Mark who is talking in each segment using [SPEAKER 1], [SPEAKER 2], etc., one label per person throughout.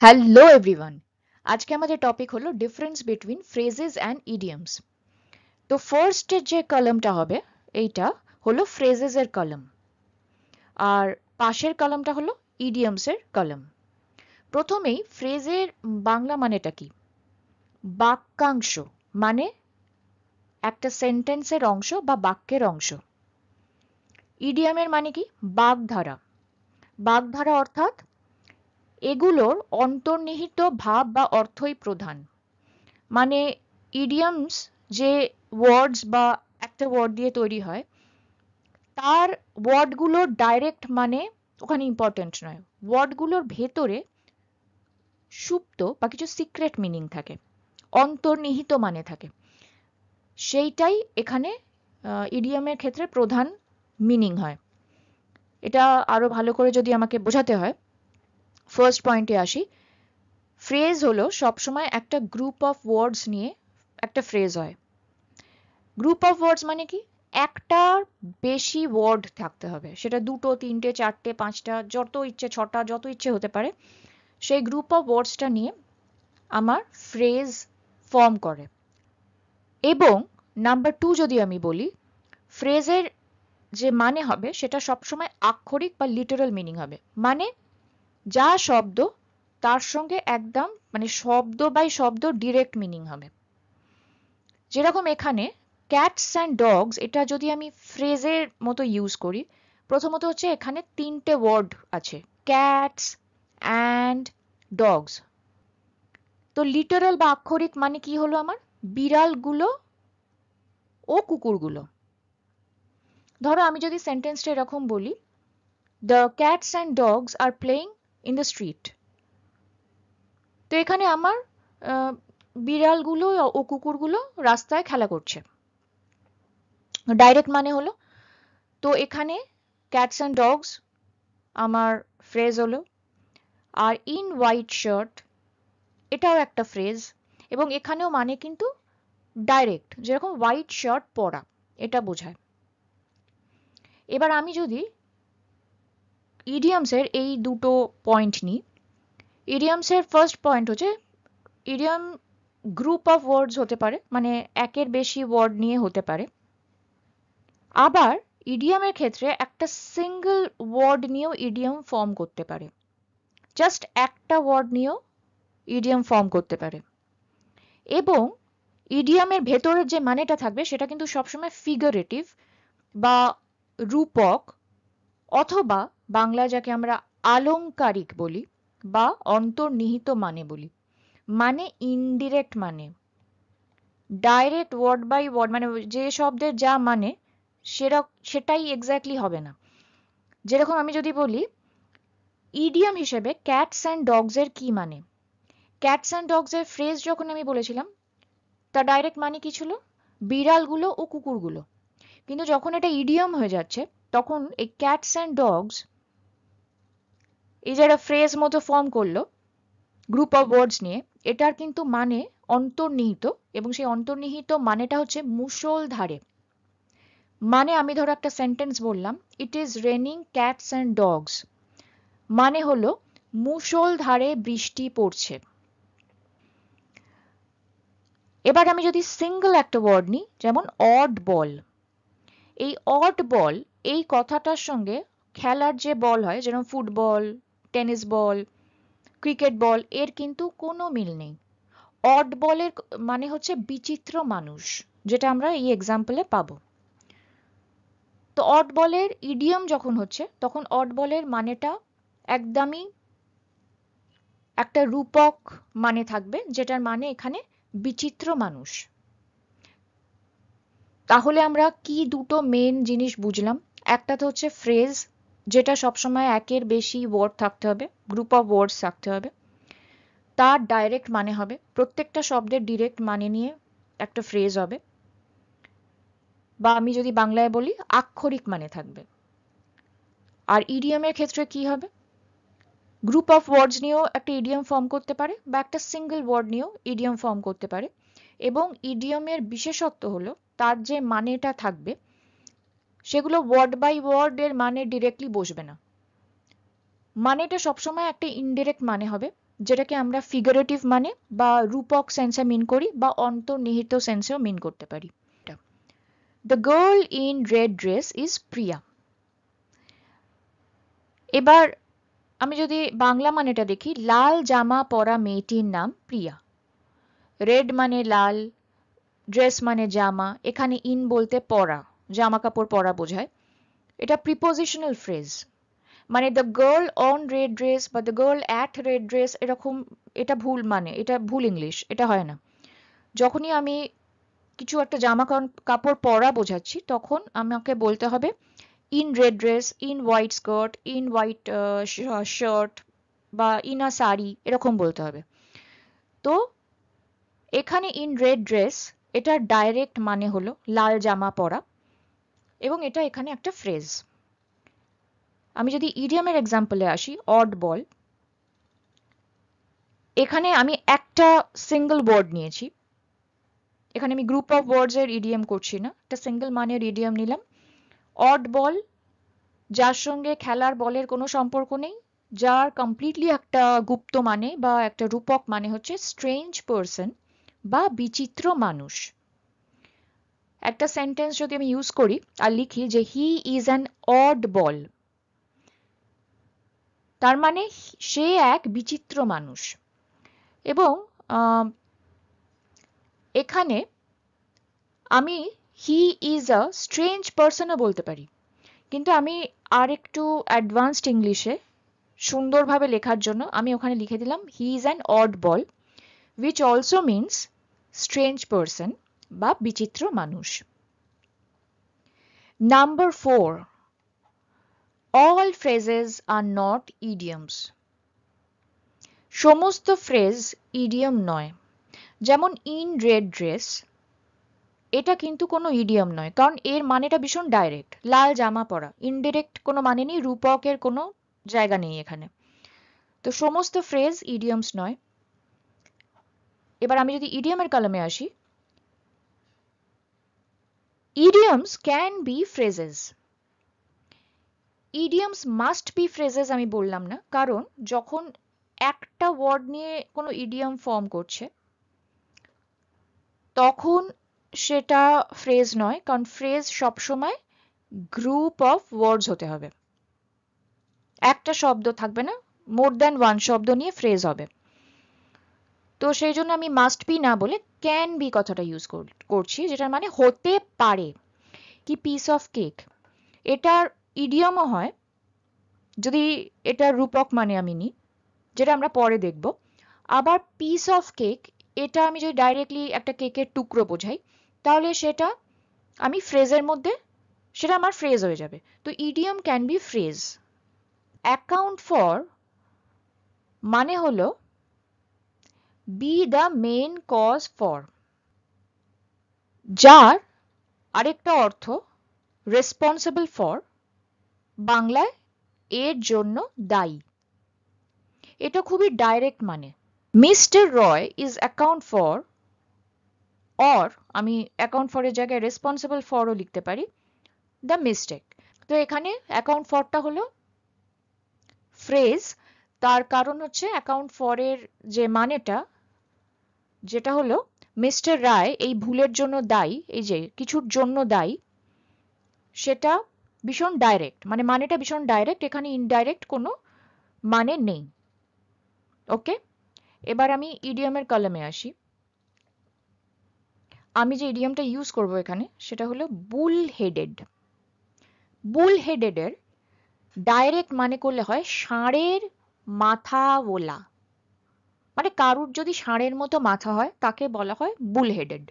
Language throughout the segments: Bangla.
[SPEAKER 1] Hello everyone. আজকে আমাদের টপিক হলো difference between phrases and idioms. তো ফার্স্ট যে কলামটা হবে এইটা হলো ফ্রেজেস এর কলাম, আর পাশের কলামটা হলো ইডিয়মস এর কলাম। প্রথমেই ফ্রেজের বাংলা মানেটা কি? বাক্যাংশ, মানে একটা সেন্টেন্সের অংশ বা বাক্যের অংশ। ইডিয়মের মানে কি? বাগধারা। বাগধারা অর্থাৎ এগুলোর অন্তর্নিহিত ভাব বা অর্থই প্রধান। মানে ইডিয়মস যে ওয়ার্ডস বা একটা ওয়ার্ড দিয়ে তৈরি হয়, তার ওয়ার্ডগুলোর ডাইরেক্ট মানে ওখানে ইম্পর্টেন্ট নয়। ওয়ার্ডগুলোর ভেতরে সুপ্ত বা কিছু সিক্রেট মিনিং থাকে, অন্তর্নিহিত মানে থাকে। সেইটাই এখানে ইডিয়মের ক্ষেত্রে প্রধান মিনিং হয়। এটা আরো ভালো করে যদি আমাকে বোঝাতে হয়, ফার্স্ট পয়েন্টে আসি। ফ্রেজ হলো সবসময় একটা গ্রুপ অফ ওয়ার্ডস নিয়ে একটা ফ্রেজ হয়। গ্রুপ অফ ওয়ার্ডস মানে কি? একটার বেশি ওয়ার্ড থাকতে হবে, সেটা দুটো, তিনটে, চারটে, পাঁচটা, যত ইচ্ছে, ছটা, যত ইচ্ছে হতে পারে। সেই গ্রুপ অফ ওয়ার্ডসটা নিয়ে আমার ফ্রেজ ফর্ম করে। এবং নাম্বার টু যদি আমি বলি, ফ্রেজের যে মানে হবে সেটা সবসময় আক্ষরিক বা লিটারাল মিনিং হবে। মানে যা শব্দ তার সঙ্গে একদম মানে শব্দ বাই শব্দ ডিরেক্ট মিনিং হবে। যেরকম এখানে ক্যাটস অ্যান্ড ডগস, এটা যদি আমি ফ্রেজের মতো ইউজ করি, প্রথমত হচ্ছে এখানে তিনটে ওয়ার্ড আছে, ক্যাটস অ্যান্ড ডগস। তো লিটারাল বা আক্ষরিক মানে কি হলো আমার? বিড়ালগুলো ও কুকুরগুলো। ধরো আমি যদি সেন্টেন্সটা এরকম বলি, the cats and dogs are playing in the street. তো এখানে আমার বিড়ালগুলো ও কুকুরগুলো রাস্তায় খেলা করছে, ডাইরেক্ট মানে হলো। তো এখানে ক্যাটস অ্যান্ড ডগস আমার ফ্রেজ হলো। আর ইন হোয়াইট শার্ট, এটাও একটা ফ্রেজ, এবং এখানেও মানে কিন্তু ডাইরেক্ট, যেরকম হোয়াইট শার্ট পরা, এটা বোঝায়। এবার আমি যদি ইডিয়ামসের এই দুটো পয়েন্ট নিই, ইডিয়ামসের ফার্স্ট পয়েন্ট হচ্ছে ইডিয়াম গ্রুপ অফ ওয়ার্ডস হতে পারে, মানে একের বেশি ওয়ার্ড নিয়ে হতে পারে। আবার ইডিয়ামের ক্ষেত্রে একটা সিঙ্গেল ওয়ার্ড নিয়েও ইডিয়াম ফর্ম করতে পারে, জাস্ট একটা ওয়ার্ড নিয়েও ইডিয়াম ফর্ম করতে পারে। এবং ইডিয়ামের ভেতরের যে মানেটা থাকবে সেটা কিন্তু সবসময় ফিগারেটিভ বা রূপক, অথবা বাংলায় যাকে আমরা আলংকারিক বলি বা অন্তর্নিহিত মানে বলি। মানে ইনডিরেক্ট মানে, ডাইরেক্ট ওয়ার্ড বাই ওয়ার্ড মানে যে শব্দের যা মানে সেটাই এক্স্যাক্টলি হবে না। যেরকম আমি যদি বলি ইডিয়াম হিসেবে ক্যাটস অ্যান্ড ডগস এর কি মানে, ক্যাটস অ্যান্ড ডগস এর ফ্রেজ যখন আমি বলেছিলাম, তার ডাইরেক্ট মানে কি ছিল? বিড়ালগুলো ও কুকুরগুলো। কিন্তু যখন এটা ইডিয়ম হয়ে যাচ্ছে, তখন এই ক্যাটস অ্যান্ড ডগস এই যে একটা ফ্রেজ মতো ফর্ম করলো গ্রুপ অফ ওয়ার্ডস নিয়ে, এটার কিন্তু মানে অন্তর্নিহিত, এবং সেই অন্তর্নিহিত মানেটা হচ্ছে মুষলধারে। মানে আমি ধরো একটা সেন্টেন্স বললাম, it is raining cats and dogs, মানে হলো মুষলধারে বৃষ্টি পড়ছে। এবার আমি যদি সিঙ্গল একটা ওয়ার্ড নিই, যেমন অড বল, এই অড বল এই কথাটার সঙ্গে খেলার যে বল হয়, যেরকম football, tennis ball, cricket ball, এর কিন্তু কোনো মিল নেই। অড বলের মানে হচ্ছে বিচিত্র মানুষ, যেটা আমরা এই এক্সাম্পলে পাবো। তো অড বলের ইডিয়ম যখন হচ্ছে, তখন অড বলের মানেটা একদমই একটা রূপক মানে থাকবে, যেটার মানে এখানে বিচিত্র মানুষ। তাহলে আমরা কি দুটো মেন জিনিস বুঝলাম? একটা তো হচ্ছে ফ্রেজ, যেটা সবসময় একের বেশি ওয়ার্ড থাকতে হবে, গ্রুপ অফ ওয়ার্ডস থাকতে হবে। তার ডাইরেক্ট মানে হবে, প্রত্যেকটা শব্দের ডিরেক্ট মানে নিয়ে একটা ফ্রেজ হবে, বা আমি যদি বাংলায় বলি আক্ষরিক মানে থাকবে। আর ইডিয়মের ক্ষেত্রে কি হবে? গ্রুপ অফ ওয়ার্ডস নিয়েও একটা ইডিয়ম ফর্ম করতে পারে, বা একটা সিঙ্গেল ওয়ার্ড নিয়েও ইডিয়ম ফর্ম করতে পারে। এবং ইডিয়মের বিশেষত্ব হলো তার যে মানেটা থাকবে, সেগুলো ওয়ার্ড বাই ওয়ার্ড এর মানে ডিরেক্টলি বসবে না। মানেটা সবসময় একটা ইনডিরেক্ট মানে হবে, যেটাকে আমরা ফিগারেটিভ মানে বা রূপক সেন্সে মিন করি বা অন্তর্নিহিত সেন্সেও মিন করতে পারি। The girl in red dress is Priya. এবার আমি যদি বাংলা মানেটা দেখি, লাল জামা পরা মেয়েটির নাম প্রিয়া। রেড মানে লাল, ড্রেস মানে জামা, এখানে ইন বলতে পরা, জামা কাপড় পরা বোঝায়। এটা প্রিপোজিশনাল ফ্রেজ, মানে the girl on red dress বা the girl at red dress, এরকম এটা ভুল, মানে এটা ভুল ইংলিশ, এটা হয় না। যখনই আমি কিছু একটা জামা কাপড় পরা বোঝাচ্ছি তখন আমাকে বলতে হবে in red dress, in white skirt, in white shirt বা ইন আ শাড়ি, এরকম বলতে হবে। তো এখানে ইন রেড ড্রেস এটার ডাইরেক্ট মানে হলো লাল জামা পরা, এবং এটা এখানে একটা ফ্রেজ। আমি যদি ইডিয়ামের এক্সাম্পলে আসি, অড বল, এখানে আমি একটা সিঙ্গল ওয়ার্ড নিয়েছি, এখানে আমি গ্রুপ অফ ওয়ার্ডস এর ইডিয়াম করছি না, একটা সিঙ্গল মানের ইডিয়াম নিলাম। অড বল, যার সঙ্গে খেলার বলের কোনো সম্পর্ক নেই, যার কমপ্লিটলি একটা গুপ্ত মানে বা একটা রূপক মানে হচ্ছে স্ট্রেঞ্জ পারসন বা বিচিত্র মানুষ। একটা সেন্টেন্স যদি আমি ইউজ করি আর লিখি যে হি ইজ অ্যান অড বল, তার মানে সে এক বিচিত্র মানুষ। এবং এখানে আমি হি ইজ আ স্ট্রেঞ্জ পারসনও বলতে পারি, কিন্তু আমি আর একটু অ্যাডভান্সড ইংলিশে সুন্দরভাবে লেখার জন্য আমি ওখানে লিখে দিলাম he is an odd ball which also means strange person বা বিচিত্র মানুষ। Number 4, all phrases are not idioms. সমস্ত ফ্রেজ ইডিয়ম নয়। যেমন ইন রেড ড্রেস, এটা কিন্তু কোনো ইডিয়ম নয়, কারণ এর মানেটা ভীষণ ডাইরেক্ট, লাল জামা পরা। ইনডিরেক্ট কোনো মানে নেই, রূপকের কোনো জায়গা নেই এখানে। তো সমস্ত ফ্রেজ ইডিয়মস নয়। এবার আমি যদি ইডিয়মের কলমে আসি, idioms can be phrases. idioms must be phrases আমি বললাম না, কারণ যখন একটা ওয়ার্ড নিয়ে কোনো ইডিয়াম ফর্ম করছে তখন সেটা ফ্রেজ নয়, কারণ ফ্রেজ সবসময় গ্রুপ অফ ওয়ার্ডস হতে হবে, একটা শব্দ থাকবে না, মোর দ্যান ওয়ান শব্দ নিয়ে ফ্রেজ হবে। তো সেই জন্য আমি মাস্ট বি না বলে ক্যান বি কথাটা ইউজ করছি, যেটার মানে হতে পারে। কি পিস অফ কেক, এটার ইডিয়মও হয় যদি এটার রূপক মানে আমি নিই, যেটা আমরা পরে দেখব। আবার পিস অফ কেক, এটা আমি যদি ডাইরেক্টলি একটা কেকের টুকরো বোঝাই তাহলে সেটা আমি ফ্রেজের মধ্যে, সেটা আমার ফ্রেজ হয়ে যাবে। তো idiom can be phrase. Account for মানে হলো be the main cause for, যার আরেকটা অর্থ রেসপন্সিবল ফর, বাংলায় এর জন্য দায়ী। এটা খুবই ডাইরেক্ট মানে। Mister Roy is account for, or আমি অ্যাকাউন্ট ফরের জায়গায় রেসপন্সিবল ফরও লিখতে পারি, দ্য মিস্টেক। তো এখানে অ্যাকাউন্ট ফরটা হলো ফ্রেজ, তার কারণ হচ্ছে অ্যাকাউন্ট ফরের যে মানেটা, যেটা হলো মিস্টার রায় এই ভুলের জন্য দায়ী, এই যে কিছুর জন্য দায়ী, সেটা ভীষণ ডাইরেক্ট, মানে মানেটা ভীষণ ডাইরেক্ট, এখানে ইনডাইরেক্ট কোনো মানে নেই। ওকে, এবার আমি ইডিয়মের কলমে আসি। আমি যে ইডিয়মটা ইউজ করব এখানে সেটা হলো বুল হেডেড। বুল হেডেডের ডাইরেক্ট মানে করলে হয় ষাঁড়ের মাথা ওলা, মানে কারুর যদি ষাঁড়ের মতো মাথা হয় তাকে বলা হয় বুল হেডেড।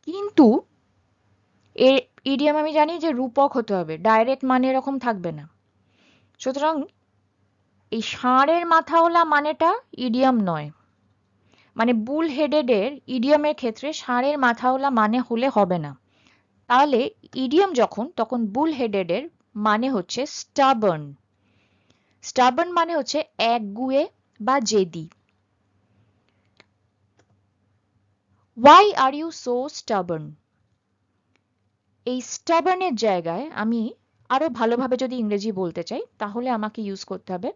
[SPEAKER 1] কিন্তু এর ইডিয়ম আমি জানি যে রূপক হতে হবে, ডাইরেক্ট মানে এরকম থাকবে না। সুতরাং এই ষাঁড়ের মাথাওয়ালা মানেটা ইডিয়ম নয়, মানে বুল হেডেডের ইডিয়মের ক্ষেত্রে ষাঁড়ের মাথাওয়ালা মানে হলে হবে না। তাহলে ইডিয়ম যখন, তখন বুল হেডেডের মানে হচ্ছে স্টাবার্ন। স্টাবার্ন মানে হচ্ছে একগুঁয়ে বা জেদি। Why are you so stubborn? এই স্টাবার্নের জায়গায় আমি আরো ভালোভাবে যদি ইংরেজি বলতে চাই তাহলে আমাকে ইউজ করতে হবে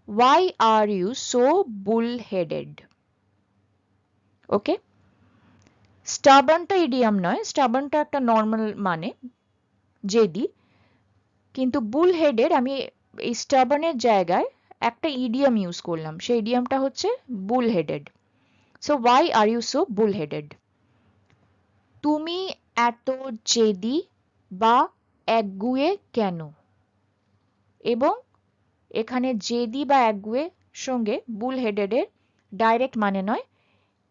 [SPEAKER 1] why are you so bull-headed? Okay, স্টাবার্নটা ইডিয়াম নয়, স্টাবার্নটা একটা নর্মাল মানে জেদি, কিন্তু বুল হেডেড আমি এই স্টাবার্নের জায়গায় একটা ইডিয়াম ইউজ করলাম, সেই ইডিয়ামটা হচ্ছে bull headed. So why are you so bull headed? তুমি এত জেদি বা একগুঁয়ে কেন? এবং এখানে জেদি বা একগুঁয়ে সঙ্গে বুল হেডেডের ডাইরেক্ট মানে নয়,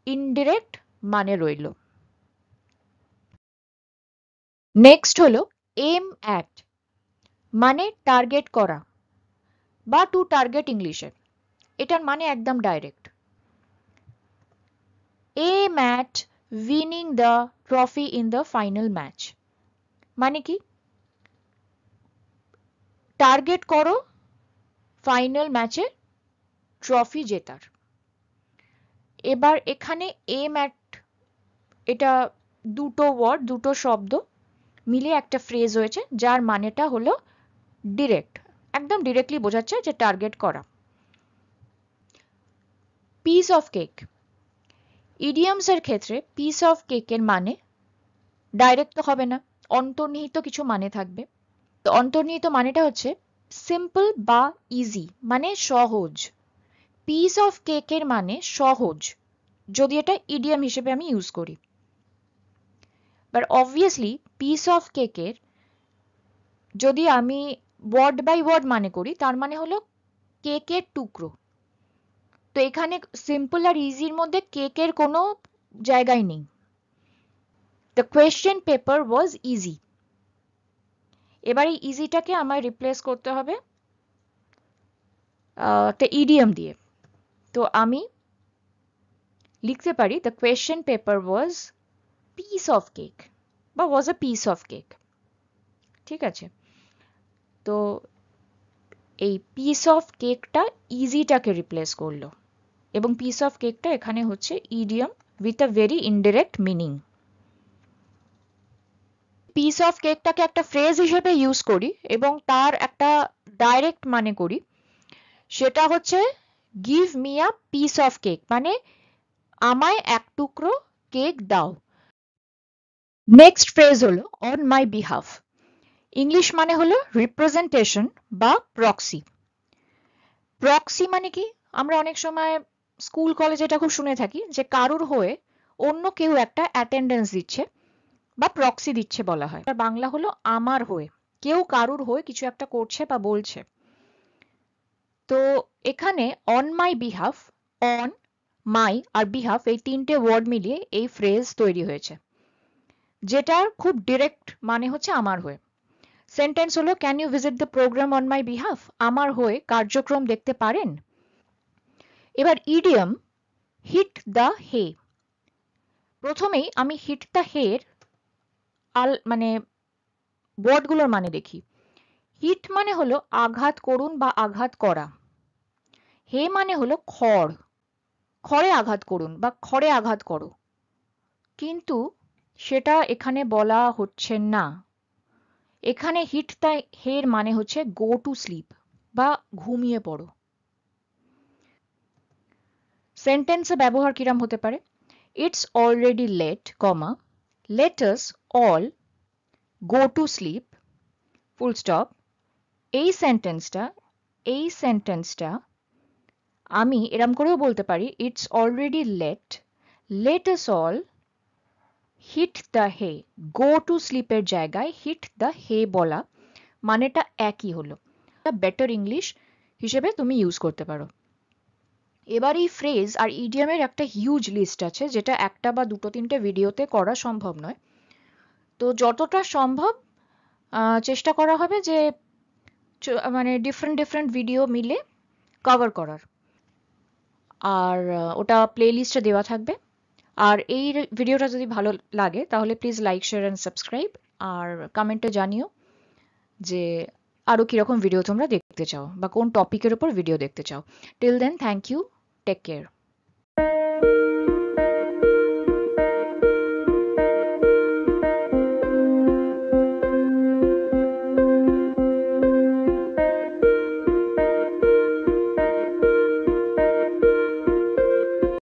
[SPEAKER 1] ইনডিরেক্ট মানে রইল। নেক্সট হলো এম অ্যাট, মানে টার্গেট করা বা টু টার্গেট ইংলিশে। এটার মানে একদম direct. Aim at winning the trophy in the final match, মানে কি? টার্গেট করো ফাইনাল ম্যাচে ট্রফি জেতার। এবার এখানে এম অ্যাট, এটা দুটো ওয়ার্ড, দুটো শব্দ মিলিয়ে একটা ফ্রেজ হয়েছে, যার মানেটা হলো ডিরেক্ট, একদম ডিরেক্টলি বোঝাচ্ছে যে টার্গেট করা। পিস অফ কেক, ইডিয়মস এর ক্ষেত্রে পিস অফ কেকের মানে ডাইরেক্ট তো হবে না, অন্তর্নিহিত কিছু মানে থাকবে। তো অন্তর্নিহিত মানেটা হচ্ছে সিম্পল বা ইজি, মানে সহজ। পিস অফ কেকের মানে সহজ, যদি এটা ইডিয়ম হিসেবে আমি ইউজ করি। বাট অবভিয়াসলি পিস অফ কেকের যদি আমি ওয়ার্ড বাই ওয়ার্ড মানে করি, তার মানে হলো কেকের টুকরো। তো এখানে সিম্পল আর ইজির মধ্যে কেকের কোনো জায়গায় নেই। The question paper was easy. এবার এই ইজিটাকে আমায় রিপ্লেস করতে হবে একটা ইডিয়ম দিয়ে। তো আমি লিখতে পারি the question paper was piece of cake বা ওয়াজ আ পিস অফ কেক। ঠিক আছে, তো এই পিস অফ কেকটা ইজিটাকে রিপ্লেস করলো, এবং পিস অফ কেকটা এখানে হচ্ছে idiom with a very indirect meaning. Piece of কেকটাকে একটা ফ্রেজ হিসেবে ইউজ করি এবং তার একটা ডাইরেক্ট মানে করি, সেটা হচ্ছে give me a piece of cake, মানে আমায় এক টুকরো কেক দাও। নেক্সট ফ্রেজ হলো অন মাই বিহাফ। ইংলিশ মানে হলো রিপ্রেজেন্টেশন বা প্রক্সি। প্রক্সি মানে কি? আমরা অনেক সময় স্কুল কলেজে এটা খুব শুনে থাকি যে কারুর হয়ে অন্য কেউ একটা অ্যাটেন্ডেন্স দিচ্ছে বা প্রক্সি দিচ্ছে বলা হয়। আর বাংলা হলো আমার হয়ে, কেউ কারুর হয়ে কিছু একটা করছে বা বলছে। তো এখানে on my behalf, on, my আর বিহাফ এই তিনটে ওয়ার্ড মিলিয়ে এই ফ্রেজ তৈরি হয়েছে, যেটার খুব ডিরেক্ট মানে হচ্ছে আমার হয়ে। সেন্টেন্স হলো can you visit the programme on my behalf? আমার হয়ে কার্যক্রম দেখতে পারেন? এবার ইডিয়ম হিট দ্য হে। প্রথমেই আমি হিট দ্য হের মানে ওয়ার্ডগুলোর মানে দেখি। হিট মানে হলো আঘাত করুন বা আঘাত করা। হে মানে হলো খড়, খড়ে আঘাত করুন বা খড়ে আঘাত করো। কিন্তু সেটা এখানে বলা হচ্ছে না। এখানে হিট দ্য হের মানে হচ্ছে গো টু স্লিপ বা ঘুমিয়ে পড়ো। সেন্টেন্সে ব্যবহার কিরম হতে পারে? It's already late, comma, let us all go to sleep, full stop. এই সেন্টেন্সটা আমি এরম করেও বলতে পারি it's already late, let us all hit the hay. Go to স্লিপের জায়গায় হিট দ্য হে বলা মানেটা একই হলো। বেটার ইংলিশ হিসেবে তুমি ইউজ করতে পারো। এবার এই ফ্রেজ আর ইডিয়মের একটা হিউজ লিস্ট আছে, যেটা একটা বা দুটো তিনটে ভিডিওতে করা সম্ভব নয়। তো যতটা সম্ভব চেষ্টা করা হবে যে মানে ডিফারেন্ট ডিফারেন্ট ভিডিও মিলে কভার করার। আর ওটা প্লে লিস্টে দেওয়া থাকবে। আর এই ভিডিওটা যদি ভালো লাগে তাহলে please like, share and subscribe, আর কমেন্টে জানিও যে আরো কিরকম ভিডিও তোমরা দেখতে চাও বা কোন টপিকের উপর ভিডিও দেখতে চাও। Till then, thank you, take care.